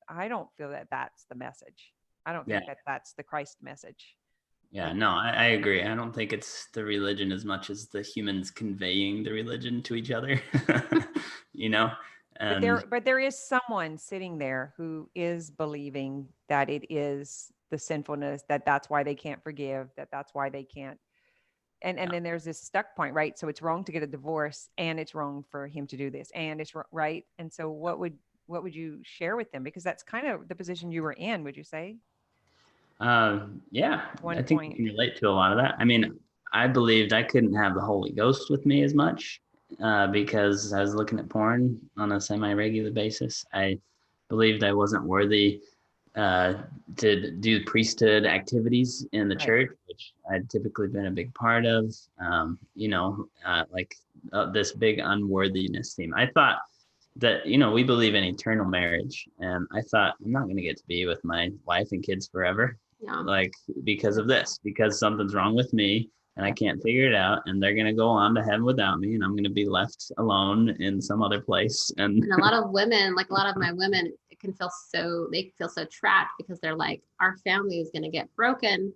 I don't feel that that's the message. I don't Yeah. think that that's the Christ message. Yeah, no, I agree. I don't think it's the religion as much as the humans conveying the religion to each other, you know? But And there is someone sitting there who is believing that it is the sinfulness, that's why they can't forgive, that's why they can't. And then there's this stuck point, right? So it's wrong to get a divorce, and it's wrong for him to do this, and it's right. And so what would you share with them? Because that's kind of the position you were in, would you say? yeah, At one I think you point. can relate to a lot of that. I mean, I believed I couldn't have the Holy Ghost with me as much because I was looking at porn on a semi-regular basis. I believed I wasn't worthy uh, to do priesthood activities in the Right. church, which I'd typically been a big part of. Like this big unworthiness theme. I thought that we believe in eternal marriage, and I thought I'm not going to get to be with my wife and kids forever, yeah. like because of this, because something's wrong with me and I can't figure it out, and they're going to go on to heaven without me, and I'm going to be left alone in some other place. And And a lot of women, like a lot of my women, they feel so trapped because they're like, our family is going to get broken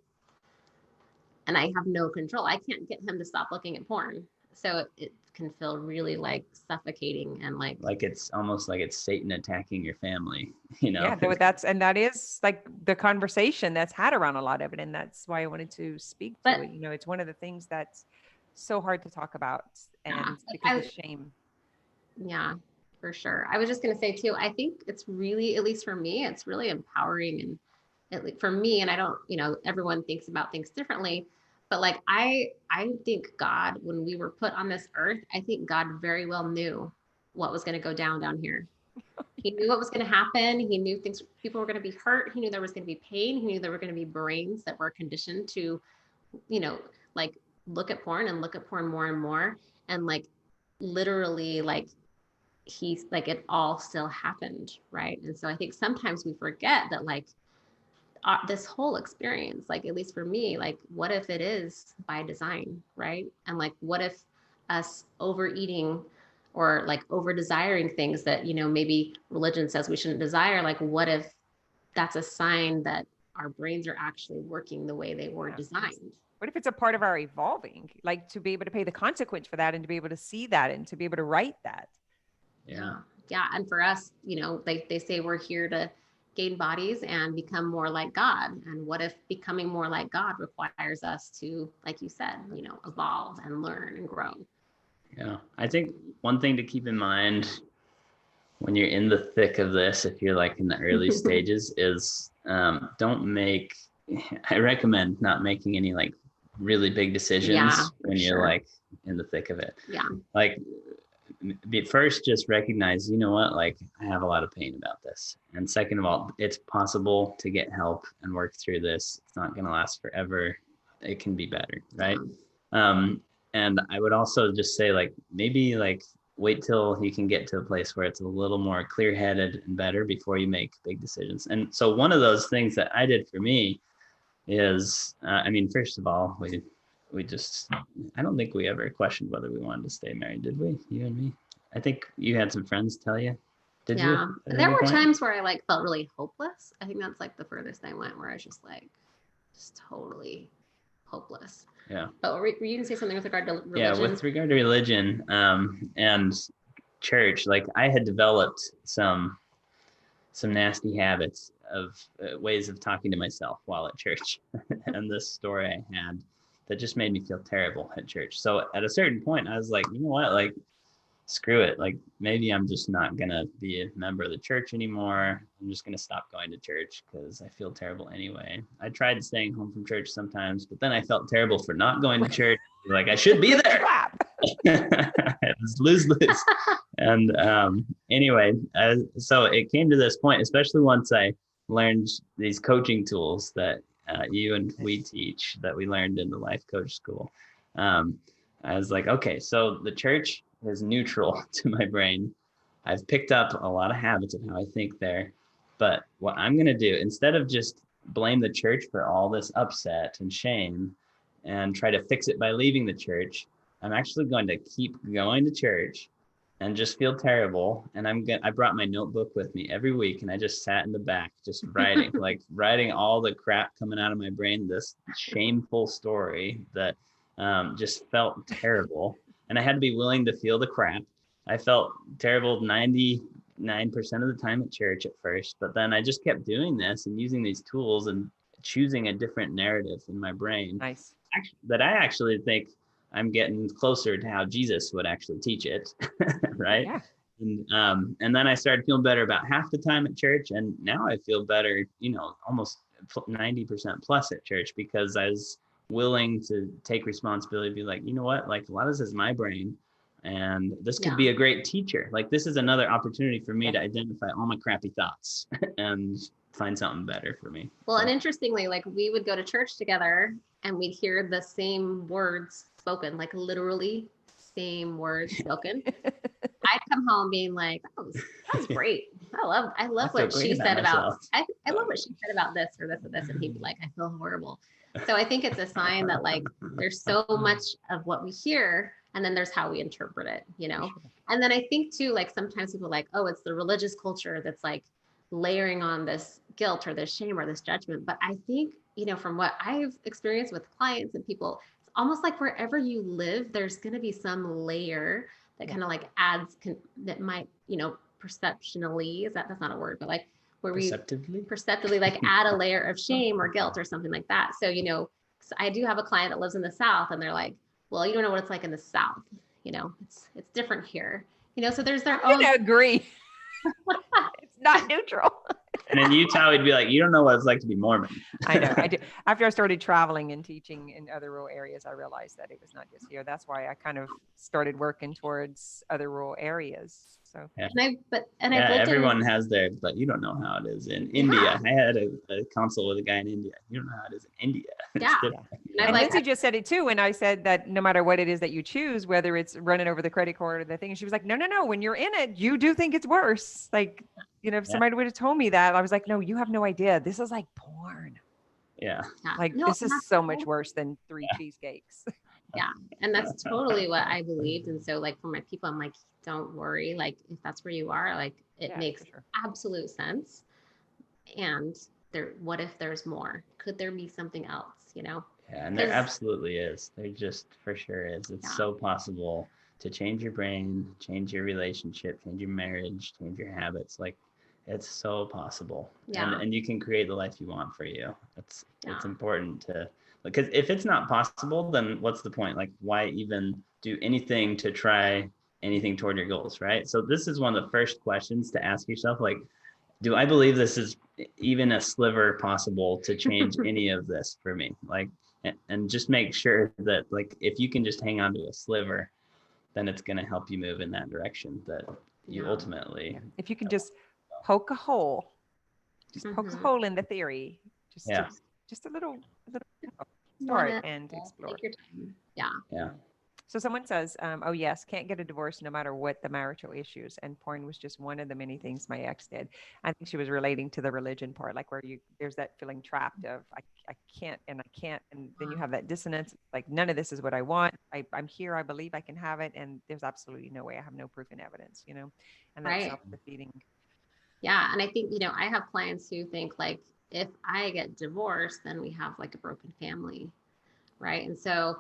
and I have no control. I can't get him to stop looking at porn. So it can feel really like suffocating and like it's almost like it's Satan attacking your family, you know. Yeah, that is like the conversation that's had around a lot of it. And that's why I wanted to speak to but it. It's one of the things that's so hard to talk about, yeah, and because of shame. yeah, for sure. I was just going to say too, I think it's really, at least for me, it's really empowering, and at least for me, and I don't, everyone thinks about things differently, but like I think God, when we were put on this earth, I think God very well knew what was going to go down here. He knew what was going to happen. He knew people were going to be hurt. He knew there was going to be pain. He knew there were going to be brains that were conditioned to, like look at porn and look at porn more and more. And like literally like he's like, it all still happened. Right. And so I think sometimes we forget that like this whole experience, like at least for me, like what if it is by design, right? And like what if us overeating or like over desiring things that maybe religion says we shouldn't desire, like what if that's a sign that our brains are actually working the way they were designed? What if it's a part of our evolving, like to be able to pay the consequence for that, and to be able to see that, and to be able to write that? Yeah. And for us, they say we're here to gain bodies and become more like God. And what if becoming more like God requires us to, like you said, evolve and learn and grow? Yeah. I think one thing to keep in mind when you're in the thick of this, if you're like in the early stages, is I recommend not making any like really big decisions when you're like in the thick of it. Yeah. Like first, just recognize, like I have a lot of pain about this. And second of all, it's possible to get help and work through this. It's not going to last forever. It can be better. Right. And I would also just say like, maybe like wait till you can get to a place where it's a little more clear-headed and better before you make big decisions. And so one of those things that I did for me is, first of all, we just, I don't think we ever questioned whether we wanted to stay married, did we? You and me? I think you had some friends tell you. Did you? There were times where I like felt really hopeless. I think that's like the furthest I went, where I was just like, just totally hopeless. Yeah. But were you going to say something with regard to religion? Yeah, with regard to religion and church, like I had developed some nasty habits of ways of talking to myself while at church. And this story I had that just made me feel terrible at church. So at a certain point, I was like, you know what, like, screw it. Like, maybe I'm just not going to be a member of the church anymore. I'm just going to stop going to church because I feel terrible anyway. I tried staying home from church sometimes, but then I felt terrible for not going to church. Like, I should be there. It was lose. And anyway, so it came to this point, especially once I learned these coaching tools that you and we teach, that we learned in the life coach school. I was like, okay, so the church is neutral to my brain. I've picked up a lot of habits of how I think there. But what I'm going to do, instead of just blame the church for all this upset and shame and try to fix it by leaving the church, I'm actually going to keep going to church and just feel terrible. And I brought my notebook with me every week, and I just sat in the back, just writing, like writing all the crap coming out of my brain, this shameful story that just felt terrible. And I had to be willing to feel the crap. I felt terrible 99% of the time at church at first, but then I just kept doing this and using these tools and choosing a different narrative in my brain. Nice. That I actually think I'm getting closer to how Jesus would actually teach it, right? Yeah. And then I started feeling better about half the time at church, and now I feel better, almost 90% plus at church, because I was willing to take responsibility, be like, you know what, like a lot of this is my brain, and this could be a great teacher. Like this is another opportunity for me to identify all my crappy thoughts and find something better for me. Well, and interestingly, like we would go to church together and we'd hear the same words spoken, like literally same words spoken. I'd come home being like, that was great. I love what she said about, I love what she said about this or this or this. And he'd be like, I feel horrible. So I think it's a sign that like, there's so much of what we hear, and then there's how we interpret it, And then I think too, like sometimes people are like, oh, it's the religious culture that's like layering on this guilt or this shame or this judgment. But I think, from what I've experienced with clients and people, it's almost like wherever you live, there's going to be some layer that kind of like adds, that might, perceptionally, that's not a word, but like where we perceptively like add a layer of shame or guilt or something like that. So, so I do have a client that lives in the South, and they're like, well, you don't know what it's like in the South. It's different here, so there's their own. I agree. It's not neutral. And in Utah, we'd be like, you don't know what it's like to be Mormon. I know. I do. After I started traveling and teaching in other rural areas, I realized that it was not just here. That's why I kind of started working towards other rural areas. So, everyone has their, but you don't know how it is in India. I had a consult with a guy in India. You don't know how it is in India. And Lindsay just said it too. And I said that no matter what it is that you choose, whether it's running over the credit card or the thing, and she was like, no. When you're in it, you do think it's worse. Like, if somebody would have told me that, I was like, no, you have no idea. This is like porn. Yeah. Like this is so much worse than 3 cheesecakes. Yeah. And that's totally what I believed. And so like for my people, I'm like, don't worry. Like if that's where you are, like it makes absolute sense. And what if there's more? Could there be something else, Yeah. And there absolutely is. There just for sure is. It's so possible to change your brain, change your relationship, change your marriage, change your habits. Like it's so possible. Yeah. And you can create the life you want for you. It's important to, because if it's not possible, then what's the point? Like why even do anything to try anything toward your goals, right? So this is one of the first questions to ask yourself, like, do I believe this is even a sliver possible to change any of this for me? Like, and just make sure that like, if you can just hang on to a sliver, then it's going to help you move in that direction that you ultimately. If you can just poke a hole, poke a hole in the theory, just a little start and explore. Yeah. So someone says, oh yes, can't get a divorce no matter what the marital issues. And porn was just one of the many things my ex did. I think she was relating to the religion part, like where there's that feeling trapped of I can't. And then you have that dissonance, like none of this is what I want. I'm here. I believe I can have it. And there's absolutely no way. I have no proof and evidence, and that's self-defeating. Yeah. And I think, I have clients who think like, if I get divorced, then we have like a broken family. Right. And so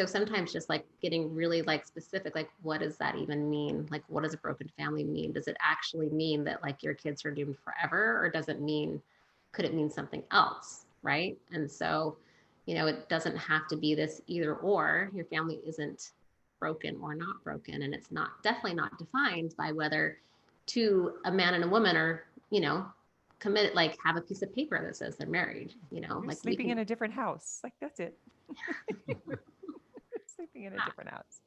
sometimes just like getting really like specific, like what does that even mean? Like, what does a broken family mean? Does it actually mean that like your kids are doomed forever, or could it mean something else? Right. And so, it doesn't have to be this either or. Your family isn't broken or not broken. And it's definitely not defined by whether a man and a woman are, committed, like have a piece of paper that says they're married, like sleeping in a different house. Like that's it. sleeping in a different house.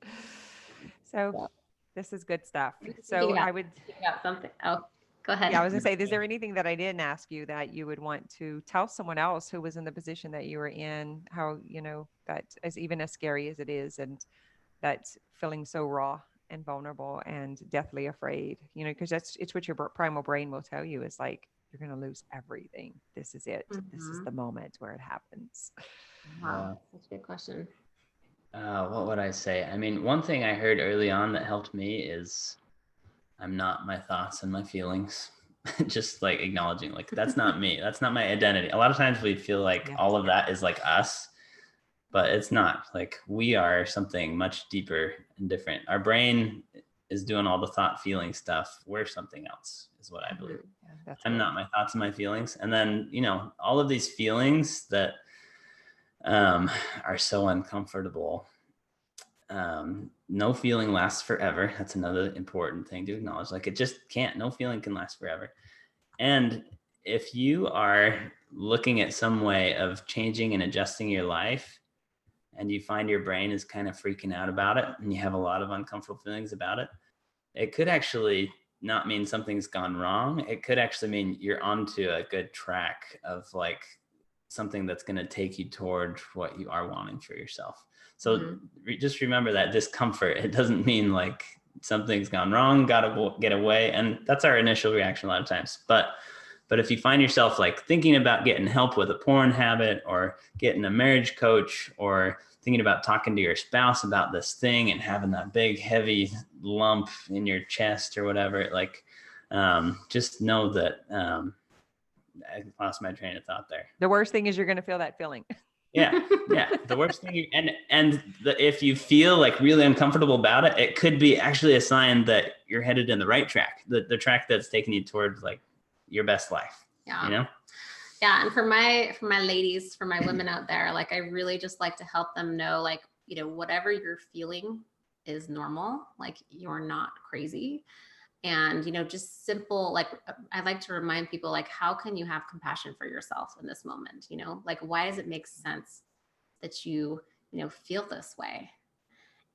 So Yeah. this is good stuff. Thinking So about- I would, thinking about something. Oh, go ahead. yeah, I was gonna say, is there anything that I didn't ask you that you would want to tell someone else who was in the position that you were in? How, that is even as scary as it is, and that's feeling so raw and vulnerable and deathly afraid, because it's what your primal brain will tell you is like, you're going to lose everything. This is it. This is the moment where it happens. Wow, that's a good question. What would I say? I mean, one thing I heard early on that helped me is I'm not my thoughts and my feelings. Just like acknowledging, like, that's not me. That's not my identity. A lot of times we feel like all of that is like us, but it's not. Like, we are something much deeper and different. Our brain is doing all the thought feeling stuff. We're something else, is what I believe. Yeah, I'm not my thoughts and my feelings. And then, all of these feelings that are so uncomfortable. No feeling lasts forever. That's another important thing to acknowledge. Like, it just can't. No feeling can last forever. And if you are looking at some way of changing and adjusting your life, and you find your brain is kind of freaking out about it, and you have a lot of uncomfortable feelings about it, it could actually not mean something's gone wrong. It could actually mean you're onto a good track of like something that's going to take you toward what you are wanting for yourself. So just remember that discomfort. It doesn't mean like something's gone wrong, got to get away. And that's our initial reaction a lot of times. But if you find yourself like thinking about getting help with a porn habit, or getting a marriage coach, or thinking about talking to your spouse about this thing and having that big, heavy lump in your chest or whatever, like, just know that, I lost my train of thought there. The worst thing is you're going to feel that feeling. Yeah. The worst thing, if you feel like really uncomfortable about it, it could be actually a sign that you're headed in the right track, the track that's taking you towards like your best life. Yeah. Yeah. And for my ladies, for my women out there, like, I really just like to help them know, like, whatever you're feeling is normal. Like, you're not crazy. And, just simple, like, I like to remind people, like, how can you have compassion for yourself in this moment? Like, why does it make sense that you feel this way?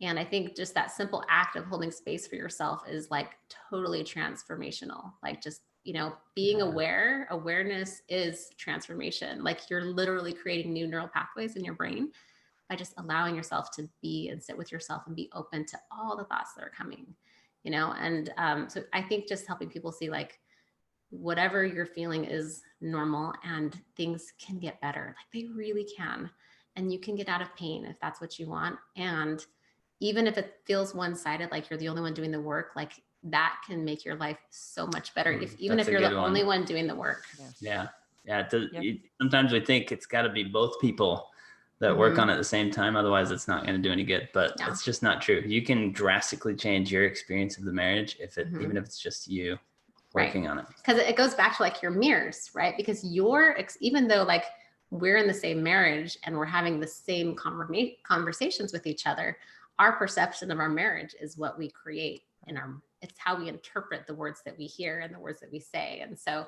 And I think just that simple act of holding space for yourself is like totally transformational. Like, just, being aware, awareness is transformation. Like, you're literally creating new neural pathways in your brain by just allowing yourself to be and sit with yourself and be open to all the thoughts that are coming, and so I think just helping people see, like, whatever you're feeling is normal and things can get better. Like, they really can. And you can get out of pain if that's what you want. And even if it feels one-sided, like you're the only one doing the work, like, that can make your life so much better. Even if you're the only one doing the work. Yeah. Sometimes we think it's got to be both people that work on it at the same time. Otherwise it's not going to do any good, but it's just not true. You can drastically change your experience of the marriage even if it's just you working on it. Because it goes back to like your mirrors, right? Because even though like we're in the same marriage and we're having the same conversations with each other, our perception of our marriage is what we create it's how we interpret the words that we hear and the words that we say. And so,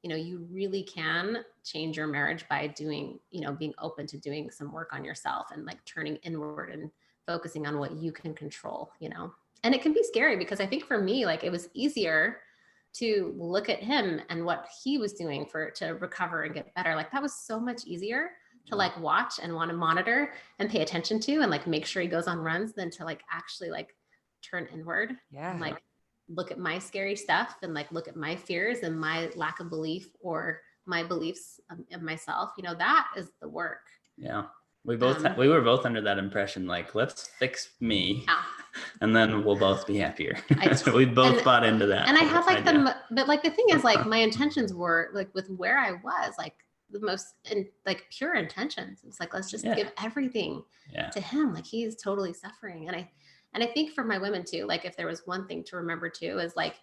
you really can change your marriage by doing, being open to doing some work on yourself and like turning inward and focusing on what you can control, and it can be scary because I think for me, like, it was easier to look at him and what he was doing to recover and get better. Like, that was so much easier to like watch and want to monitor and pay attention to and like make sure he goes on runs than to like actually like turn inward and like look at my scary stuff and like look at my fears and my lack of belief or my beliefs of myself. That is the work. Yeah. We were both under that impression, like, let's fix me and then we'll both be happier. We both bought into that. And I had like but like the thing is, like, my intentions were like with where I was, like the most like pure intentions. It's like, let's just give everything to him. Like, he's totally suffering. And I think for my women too, like, if there was one thing to remember too, is like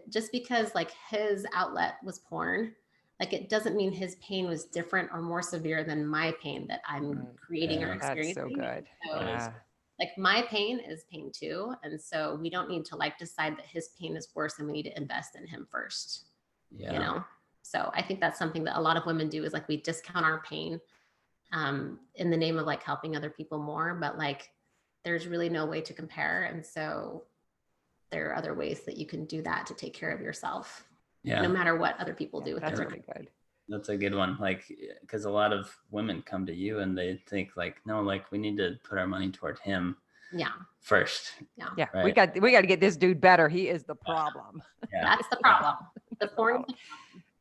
just because like his outlet was porn, like, it doesn't mean his pain was different or more severe than my pain that I'm creating or experiencing. That's so good. So, like, my pain is pain too. And so we don't need to like decide that his pain is worse and we need to invest in him first, So I think that's something that a lot of women do, is like, we discount our pain in the name of like helping other people more, but like there's really no way to compare. And so there are other ways that you can do that to take care of yourself, no matter what other people do with That's their really good. That's a good one. Like, because a lot of women come to you and they think like, no, like we need to put our money toward him first. Yeah, right? we got to get this dude better. He is the problem. Yeah. That's the problem. The porn.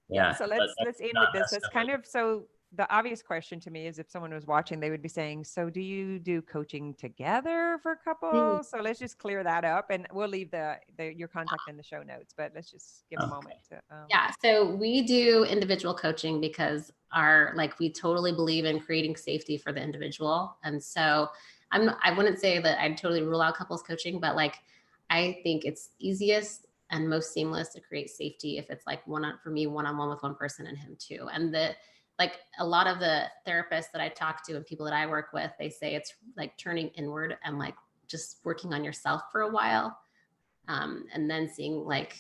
Yeah. So let's end with this. That's kind of, so the obvious question to me is, if someone was watching, they would be saying, so do you do coaching together for couples? So let's just clear that up, and we'll leave your contact in the show notes, but let's just give a moment to So we do individual coaching because we totally believe in creating safety for the individual. And so I wouldn't say that I'd totally rule out couples coaching, but like I think it's easiest and most seamless to create safety if it's like for me, one-on-one with one person and him too. And like a lot of the therapists that I talk to and people that I work with, they say it's like turning inward and like just working on yourself for a while. And then seeing like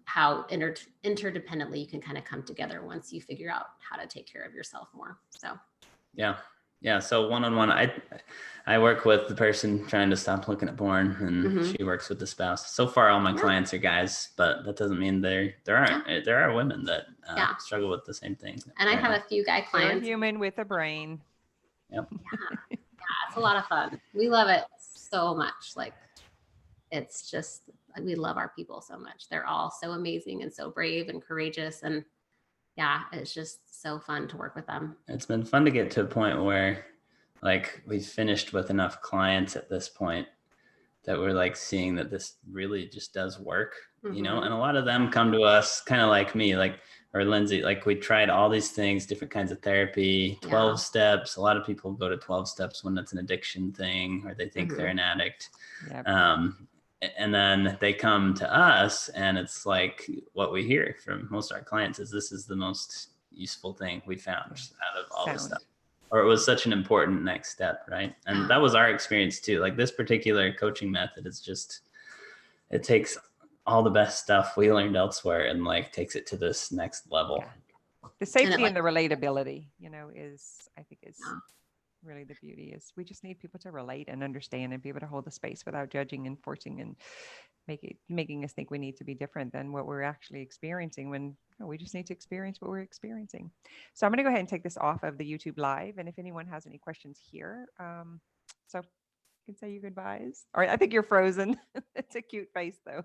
how interdependently you can kind of come together once you figure out how to take care of yourself more. So yeah. So one-on-one, I work with the person trying to stop looking at porn, and she works with the spouse. So far, all my clients are guys, but that doesn't mean there are women that struggle with the same thing. And I have a few guy clients. You're a human with a brain. Yep. Yeah, it's a lot of fun. We love it so much. Like it's just, we love our people so much. They're all so amazing and so brave and courageous. And yeah, it's just so fun to work with them. It's been fun to get to a point where like we've finished with enough clients at this point that we're like seeing that this really just does work, you know, and a lot of them come to us kind of like me, like, or Lindsay, like we tried all these things, different kinds of therapy, 12 steps. A lot of people go to 12 steps when it's an addiction thing, or they think they're an addict. Yep. And then they come to us, and it's like what we hear from most of our clients is this is the most useful thing we found out of all this stuff. Or it was such an important next step, right? And that was our experience too. Like this particular coaching method is just, it takes all the best stuff we learned elsewhere and like takes it to this next level. Yeah. The safety and the relatability, you know, I think is really the beauty is we just need people to relate and understand and be able to hold the space without judging and forcing and making us think we need to be different than what we're actually experiencing, when we just need to experience what we're experiencing. So I'm going to go ahead and take this off of the YouTube live. And if anyone has any questions here, so you can say your goodbyes. All right. I think you're frozen. It's a cute face though.